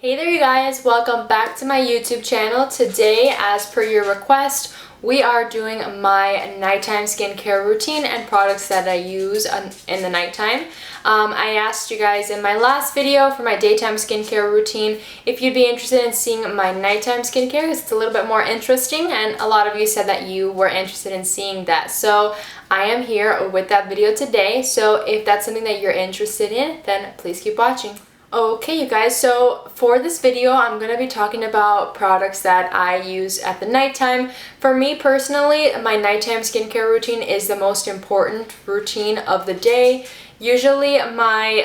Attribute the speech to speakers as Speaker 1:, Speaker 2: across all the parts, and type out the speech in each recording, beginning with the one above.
Speaker 1: Hey there you guys, welcome back to my YouTube channel. Today, as per your request, we are doing my nighttime skincare routine and products that I use in the nighttime. I asked you guys in my last video for my daytime skincare routine if you'd be interested in seeing my nighttime skincare because it's a little bit more interesting, and a lot of you said that you were interested in seeing that. So I am here with that video today. So if that's something that you're interested in, then please keep watching. Okay, you guys, so for this video, I'm going to be talking about products that I use at the nighttime. For me personally, my nighttime skincare routine is the most important routine of the day. Usually my,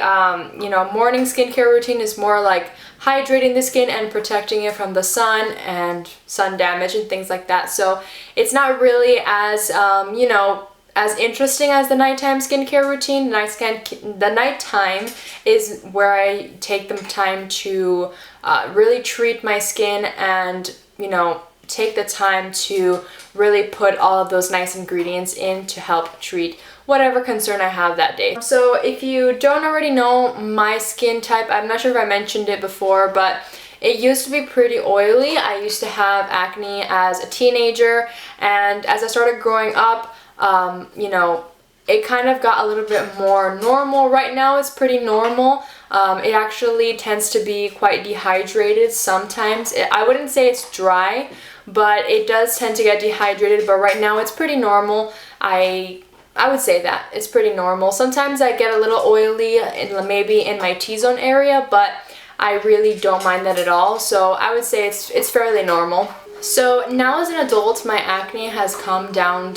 Speaker 1: morning skincare routine is more like hydrating the skin and protecting it from the sun and sun damage and things like that. So it's not really as, as interesting as the nighttime skincare routine. The nighttime is where I take the time to really treat my skin and, take the time to really put all of those nice ingredients in to help treat whatever concern I have that day. So if you don't already know my skin type, I'm not sure if I mentioned it before, but it used to be pretty oily. I used to have acne as a teenager, and as I started growing up, it kind of got a little bit more normal. Right now it's pretty normal. It actually tends to be quite dehydrated sometimes. I wouldn't say it's dry, but it does tend to get dehydrated, but right now it's pretty normal. I would say that it's pretty normal. Sometimes I get a little oily maybe in my T-zone area, but I really don't mind that at all. So I would say it's fairly normal. So now as an adult, my acne has calmed down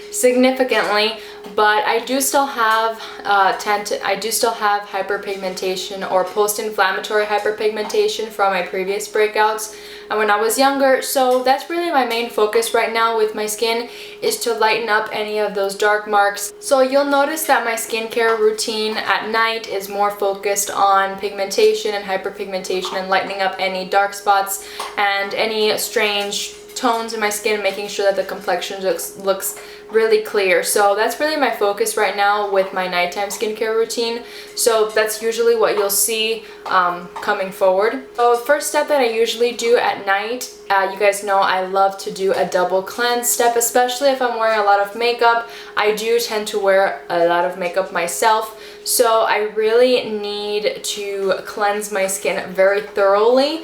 Speaker 1: significantly, but I do still have hyperpigmentation or post-inflammatory hyperpigmentation from my previous breakouts and when I was younger. So that's really my main focus right now with my skin, is to lighten up any of those dark marks. So you'll notice that my skincare routine at night is more focused on pigmentation and hyperpigmentation and lightening up any dark spots and any strange tones in my skin, making sure that the complexion looks really clear. So that's really my focus right now with my nighttime skincare routine. So that's usually what you'll see coming forward. So the first step that I usually do at night, you guys know I love to do a double cleanse step, especially if I'm wearing a lot of makeup. I do tend to wear a lot of makeup myself, so I really need to cleanse my skin very thoroughly.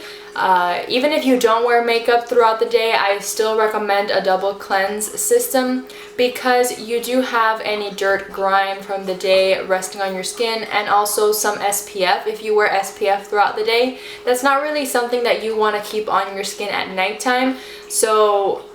Speaker 1: Even if you don't wear makeup throughout the day, I still recommend a double cleanse system because you do have any dirt, grime from the day resting on your skin, and also some SPF. If you wear SPF throughout the day, that's not really something that you want to keep on your skin at nighttime. So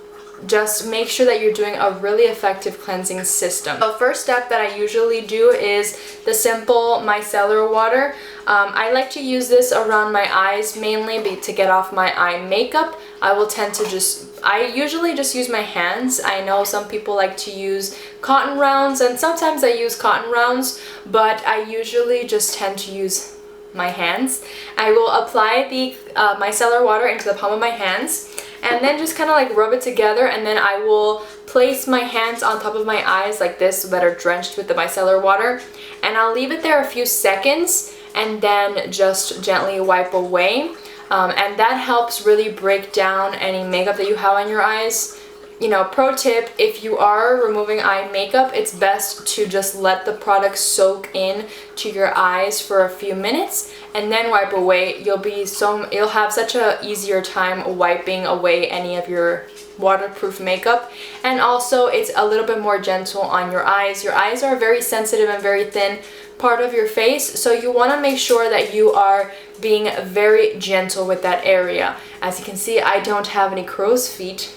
Speaker 1: just make sure that you're doing a really effective cleansing system. The first step that I usually do is the simple micellar water. I like to use this around my eyes mainly to get off my eye makeup. I usually just use my hands. I know some people like to use cotton rounds, and sometimes I use cotton rounds, but I usually just tend to use my hands. I will apply the micellar water into the palm of my hands and then just kind of like rub it together, and then I will place my hands on top of my eyes like this that are drenched with the micellar water, and I'll leave it there a few seconds and then just gently wipe away. And that helps really break down any makeup that you have on your eyes. Pro tip, if you are removing eye makeup, it's best to just let the product soak in to your eyes for a few minutes and then wipe away. You'll have such a easier time wiping away any of your waterproof makeup, and also it's a little bit more gentle on your eyes. Your eyes are a very sensitive and very thin part of your face, so you want to make sure that you are being very gentle with that area. As you can see, I don't have any crow's feet.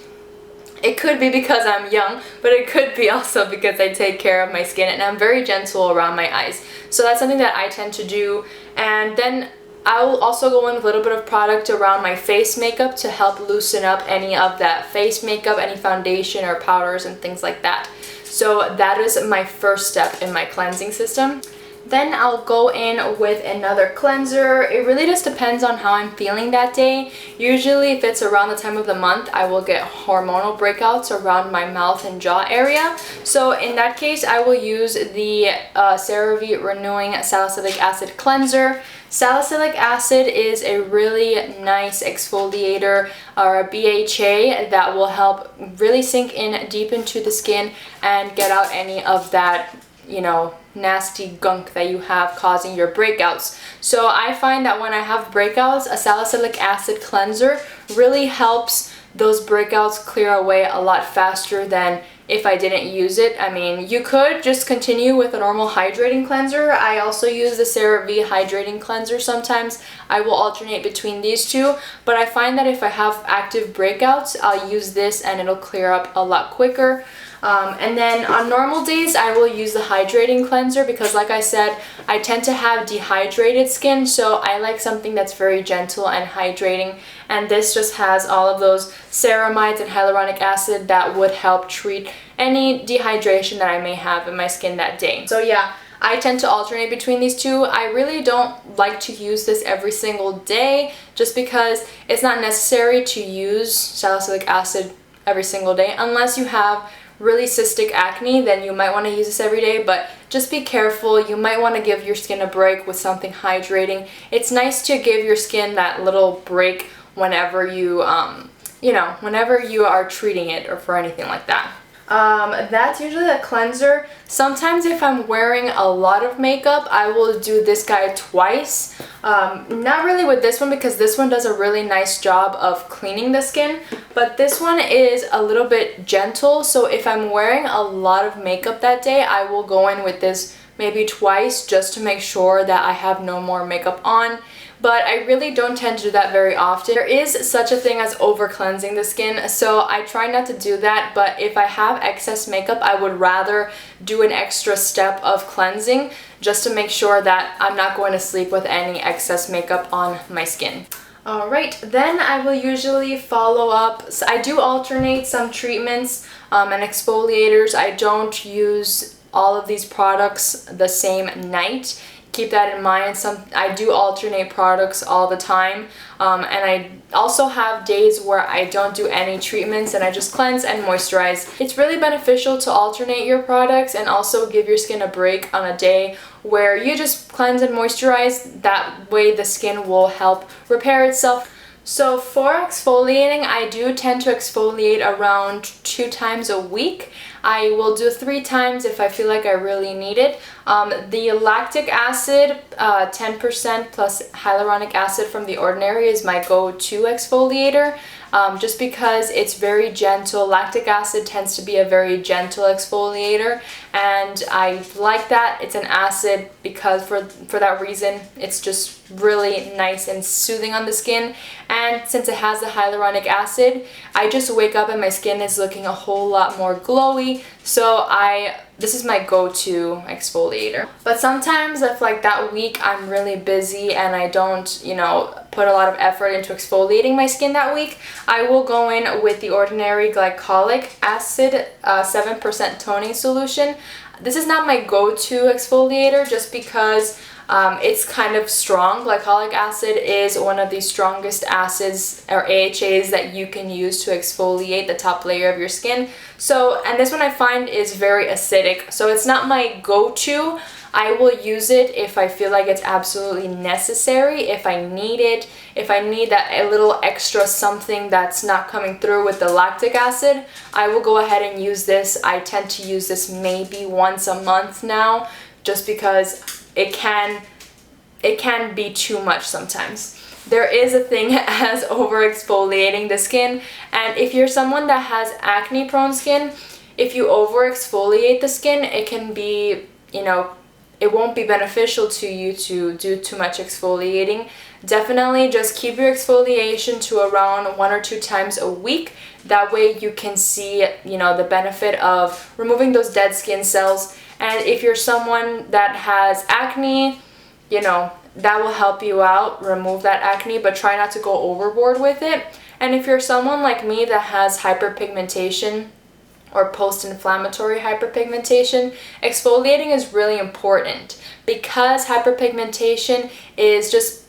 Speaker 1: It could be because I'm young, but it could be also because I take care of my skin and I'm very gentle around my eyes. So that's something that I tend to do. And then I will also go in with a little bit of product around my face makeup to help loosen up any of that face makeup, any foundation or powders and things like that. So that is my first step in my cleansing system. Then I'll go in with another cleanser. It really just depends on how I'm feeling that day. Usually if it's around the time of the month, I will get hormonal breakouts around my mouth and jaw area. So in that case, I will use the CeraVe Renewing Salicylic Acid Cleanser. Salicylic acid is a really nice exfoliator, or a BHA, that will help really sink in deep into the skin and get out any of that, you know, nasty gunk that you have causing your breakouts. So I find that when I have breakouts, a salicylic acid cleanser really helps those breakouts clear away a lot faster than if I didn't use it. I mean, you could just continue with a normal hydrating cleanser. I also use the CeraVe hydrating cleanser sometimes. I will alternate between these two, but I find that if I have active breakouts, I'll use this and it'll clear up a lot quicker. And then on normal days, I will use the hydrating cleanser because, like I said, I tend to have dehydrated skin, so I like something that's very gentle and hydrating. And this just has all of those ceramides and hyaluronic acid that would help treat any dehydration that I may have in my skin that day. So yeah, I tend to alternate between these two. I really don't like to use this every single day just because it's not necessary to use salicylic acid every single day unless you have really cystic acne. Then you might want to use this every day, but just be careful. You might want to give your skin a break with something hydrating. It's nice to give your skin that little break whenever you whenever you are treating it or for anything like that. That's usually a cleanser. Sometimes if I'm wearing a lot of makeup, I will do this guy twice. Not really with this one because this one does a really nice job of cleaning the skin, but this one is a little bit gentle. So if I'm wearing a lot of makeup that day, I will go in with this maybe twice just to make sure that I have no more makeup on. But I really don't tend to do that very often. There is such a thing as over cleansing the skin, so I try not to do that. But if I have excess makeup, I would rather do an extra step of cleansing just to make sure that I'm not going to sleep with any excess makeup on my skin. Alright, then I will usually follow up. So I do alternate some treatments and exfoliators. I don't use all of these products the same night. Keep that in mind. I do alternate products all the time, and I also have days where I don't do any treatments and I just cleanse and moisturize. It's really beneficial to alternate your products and also give your skin a break on a day where you just cleanse and moisturize. That way the skin will help repair itself. So for exfoliating, I do tend to exfoliate around 2 times a week. I will do 3 times if I feel like I really need it. The lactic acid, 10% plus hyaluronic acid from The Ordinary is my go-to exfoliator. Just because it's very gentle. Lactic acid tends to be a very gentle exfoliator, and I like that. It's an acid because for that reason, it's just really nice and soothing on the skin. And since it has the hyaluronic acid, I just wake up and my skin is looking a whole lot more glowy. So this is my go-to exfoliator. But sometimes if like that week I'm really busy and I don't, put a lot of effort into exfoliating my skin that week, I will go in with The Ordinary Glycolic Acid 7% toning solution. This is not my go-to exfoliator just because it's kind of strong. Glycolic acid is one of the strongest acids or AHAs that you can use to exfoliate the top layer of your skin. And this one I find is very acidic. So it's not my go-to. I will use it if I feel like it's absolutely necessary, if I need it, if I need that a little extra something that's not coming through with the lactic acid, I will go ahead and use this. I tend to use this maybe once a month now, just because it can be too much sometimes. There is a thing as over exfoliating the skin, and if you're someone that has acne prone skin, if you over exfoliate the skin, it can be, it won't be beneficial to you to do too much exfoliating. Definitely just keep your exfoliation to around 1 or 2 times a week. That way you can see, the benefit of removing those dead skin cells. And if you're someone that has acne, that will help you out, remove that acne, but try not to go overboard with it. And if you're someone like me that has hyperpigmentation or post-inflammatory hyperpigmentation, exfoliating is really important because hyperpigmentation is just,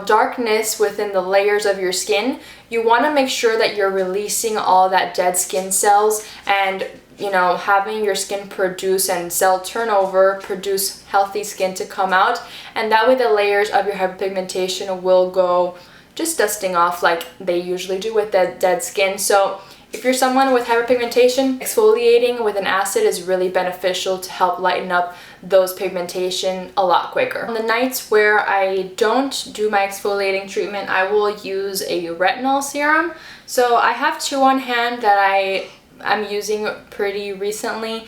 Speaker 1: darkness within the layers of your skin. You want to make sure that you're releasing all that dead skin cells and having your skin produce and cell turnover, produce healthy skin to come out, and that way the layers of your hyperpigmentation will go just dusting off like they usually do with the dead skin. So if you're someone with hyperpigmentation, exfoliating with an acid is really beneficial to help lighten up those pigmentation a lot quicker. On the nights where I don't do my exfoliating treatment, I will use a retinol serum. So I have two on hand that I'm using pretty recently.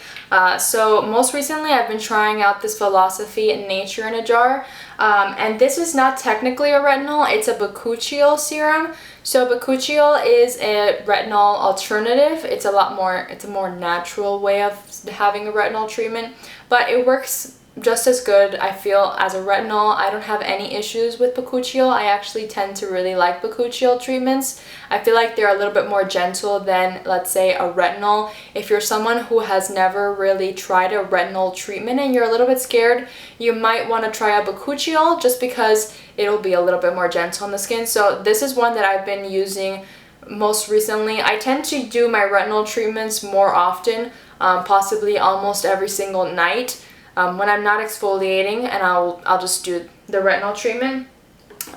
Speaker 1: So most recently I've been trying out this Philosophy Nature in a Jar. And this is not technically a retinol, it's a bakuchiol serum. So bakuchiol is a retinol alternative. It's a more natural way of having a retinol treatment, but it works just as good, I feel, as a retinol. I don't have any issues with bakuchiol. I actually tend to really like bakuchiol treatments. I feel like they're a little bit more gentle than, let's say, a retinol. If you're someone who has never really tried a retinol treatment and you're a little bit scared, you might want to try a bakuchiol just because it'll be a little bit more gentle on the skin. So this is one that I've been using most recently. I tend to do my retinol treatments more often, possibly almost every single night. When I'm not exfoliating, and I'll just do the retinol treatment.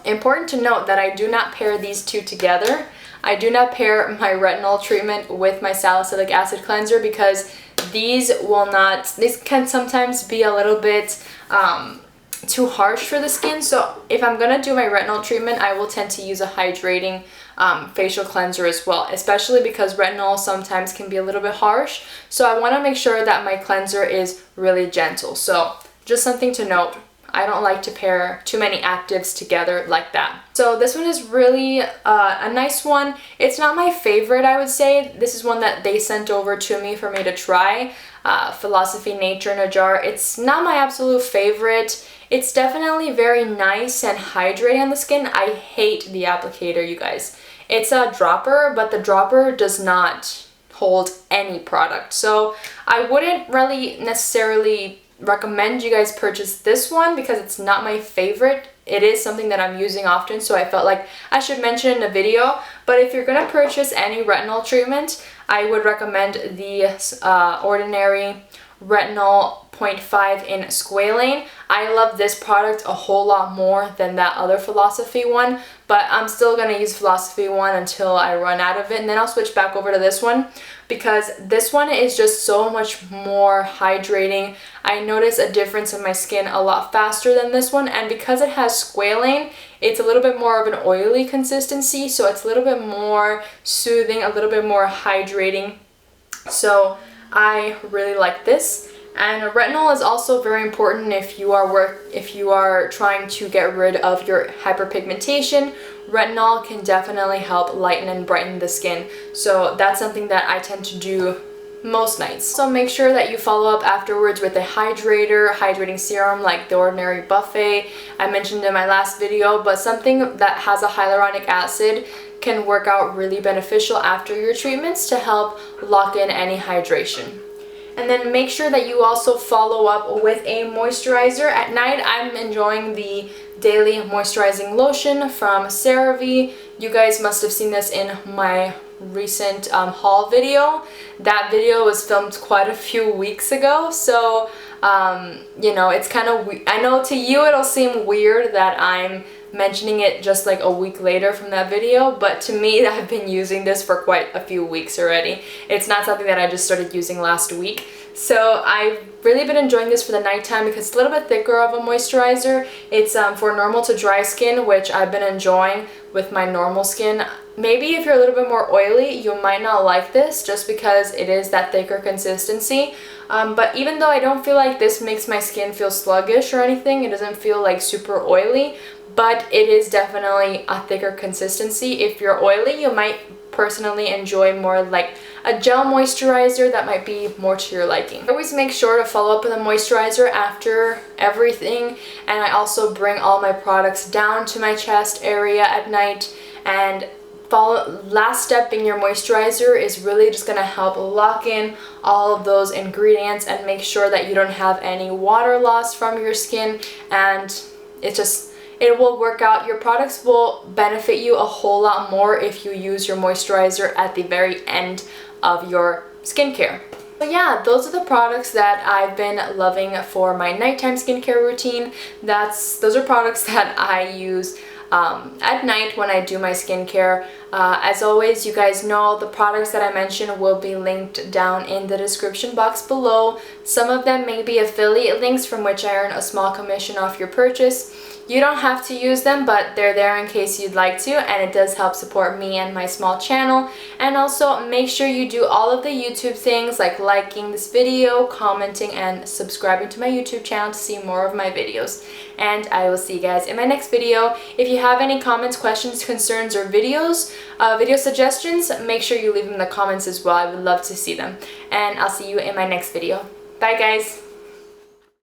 Speaker 1: Important to note that I do not pair these two together. I do not pair my retinol treatment with my salicylic acid cleanser because these can sometimes be a little bit too harsh for the skin. So if I'm gonna do my retinol treatment, I will tend to use a hydrating facial cleanser as well, especially because retinol sometimes can be a little bit harsh. So I want to make sure that my cleanser is really gentle. So just something to note. I don't like to pair too many actives together like that. So this one is really a nice one. It's not my favorite, I would say. This is one that they sent over to me for me to try. Philosophy Nature in a Jar. It's not my absolute favorite. It's definitely very nice and hydrating on the skin. I hate the applicator, you guys. It's a dropper, but the dropper does not hold any product. So I wouldn't really necessarily recommend you guys purchase this one because it's not my favorite. It is something that I'm using often, so I felt like I should mention in a video. But if you're gonna purchase any retinol treatment, I would recommend the ordinary retinol 0.5 in squalane. I love this product a whole lot more than that other Philosophy one, but I'm still gonna use Philosophy one until I run out of it, and then I'll switch back over to this one because this one is just so much more hydrating. I notice a difference in my skin a lot faster than this one, and because it has squalane, it's a little bit more of an oily consistency, so it's a little bit more soothing, a little bit more hydrating. So I really like this. And retinol is also very important if you are trying to get rid of your hyperpigmentation. Retinol can definitely help lighten and brighten the skin. So that's something that I tend to do most nights. So make sure that you follow up afterwards with a hydrating serum like the ordinary buffet I mentioned in my last video, but something that has a hyaluronic acid can work out really beneficial after your treatments to help lock in any hydration. And then make sure that you also follow up with a moisturizer. At night, I'm enjoying the Daily Moisturizing Lotion from CeraVe. You guys must have seen this in my recent haul video. That video was filmed quite a few weeks ago, so it's kind of I know to you it'll seem weird that I'm mentioning it just like a week later from that video, but to me I've been using this for quite a few weeks already. It's not something that I just started using last week. So I've really been enjoying this for the nighttime because it's a little bit thicker of a moisturizer. It's for normal to dry skin, which I've been enjoying with my normal skin. Maybe if you're a little bit more oily, you might not like this just because it is that thicker consistency. But even though I don't feel like this makes my skin feel sluggish or anything, it doesn't feel like super oily, but it is definitely a thicker consistency. If you're oily, you might personally enjoy more like a gel moisturizer that might be more to your liking. I always make sure to follow up with a moisturizer after everything, and I also bring all my products down to my chest area at night and last step in your moisturizer is really just going to help lock in all of those ingredients and make sure that you don't have any water loss from your skin, and it will work out. Your products will benefit you a whole lot more if you use your moisturizer at the very end of your skincare. But yeah, those are the products that I've been loving for my nighttime skincare routine. Those are products that I use at night when I do my skincare. As always, you guys know the products that I mentioned will be linked down in the description box below. Some of them may be affiliate links from which I earn a small commission off your purchase. You don't have to use them, but they're there in case you'd like to, and it does help support me and my small channel. And also make sure you do all of the YouTube things like liking this video, commenting, and subscribing to my YouTube channel to see more of my videos. And I will see you guys in my next video. If you have any comments, questions, concerns, or video suggestions, make sure you leave them in the comments as well. I would love to see them. And I'll see you in my next video. Bye guys!